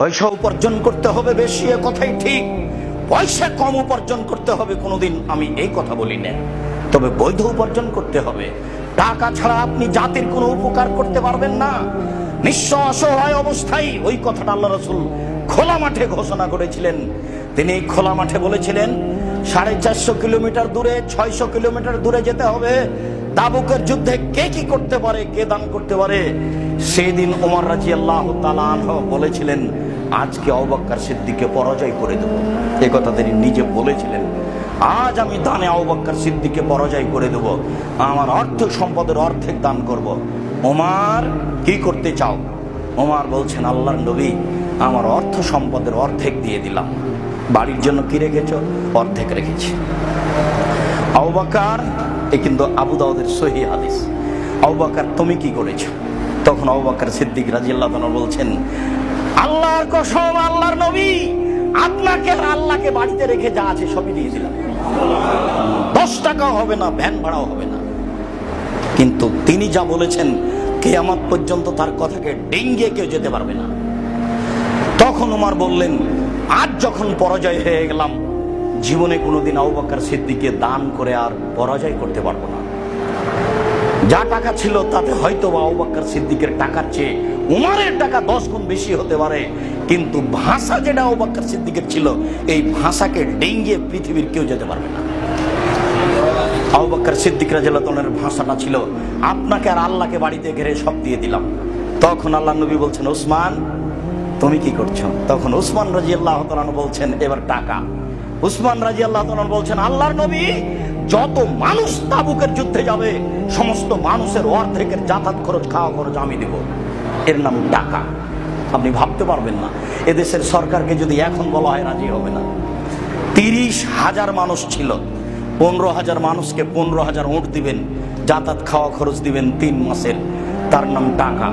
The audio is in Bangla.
পয়সা উপার্জন করতে হবে বেশি, এ কথাই ঠিক। পয়সা কম উপার্জন করতে হবে কোনোদিন আমি এই কথা বলি না, তবে বৈধ উপার্জন করতে হবে। টাকা ছাড়া আপনি জাতির কোনো উপকার করতে পারবেন না। নিঃস্ব অসহায় অবস্থায় ওই কথাটা আল্লাহ রাসূল খোলা মাঠে ঘোষণা করেছিলেন। তিনি খোলা মাঠে বলেছিলেন 450 কিলোমিটার দূরে, 600 কিলোমিটার দূরে যেতে হবে। তাবুকের যুদ্ধে কে কি করতে পারে, কে দান করতে পারে। সেদিন ওমর রাদিয়াল্লাহু তাআলা আনহু বলেছিলেন, আজকে আবু বকর সিদ্দিককে পরাজয় করে দেব। এই কথা তিনি নিজে বলেছিলেন, আজ আমি দানে আবু বকর সিদ্দিককে পরাজয় করে দেব, আমার অর্থ সম্পদের অর্ধেক দান করব। ওমর, কি করতে চাও? ওমর বলছেন, আল্লাহর নবী, আমার অর্থ সম্পদের অর্ধেক দিয়ে দিলাম। বাড়ির জন্য কি রেখেছ? অর্ধেক রেখেছি। আবু বকর, এ কিন্তু আবু দাউদের সহিহ হাদিস। আবু বকর, তুমি কি করেছ? তখন আবু বকর সিদ্দিক রাদিয়াল্লাহু তাআলা বলছেন, আল্লাহর কসম, আল্লাহর নবী, আপনাকে আর আল্লাহকে বাড়িতে রেখে যা আছে সবই দিয়ে দিলাম। 10 টাকাও হবে না, ভ্যান ভাড়াও হবে না। কিন্তু তিনি যা বলেছেন, কিয়ামত পর্যন্ত তার কথাকে ডিঙ্গিয়ে কেউ যেতে পারবে না। তখন ওমর বললেন, আজ যখন পরাজয় হয়ে গেলাম, জীবনে কোনোদিন আবু বকর সিদ্দিককে দান করে আর পরাজয় করতে পারবো না। যা টাকা ছিল তাতে হয়তো আবু বকর সিদ্দিকের টাকার চেয়ে উমরের টাকা 10 গুণ বেশি হতে পারে, কিন্তু ভাষা যেটা আবু বকর সিদ্দিকের ছিল, এই ভাষাকে ডিঙ্গিয়ে পৃথিবীর কেউ যেতে পারবে না। আবু বকর সিদ্দিক রাদিয়াল্লাহু তাআলার ভাষাটা ছিল, আপনাকে আর আল্লাহকে বাড়িতে ঘিরে সব দিয়ে দিলাম। তখন আল্লাহর নবী বলছেন, ওসমান, তুমি কি করছো? তখন উসমান রাদিয়াল্লাহু তাআলা বলছেন, এবার টাকা। উসমান রাদিয়াল্লাহু তাআলা বলছেন, আল্লাহর নবী, যত মানুষ তাবুকের যুদ্ধে যাবে সমস্ত মানুষের অর্ধেকের যাতায়াত খরচ, খাওয়া খরচ আমি দেব। এর নাম টাকা। আপনি ভাবতে পারবেন না, এদেশের সরকারকে যদি এখন বলা হয় রাজি হবে না। 30,000 মানুষ ছিল, 15,000 মানুষকে 15,000 উট দিবেন, যাতায়াত খাওয়া খরচ দিবেন 3 মাসের, তার নাম টাকা।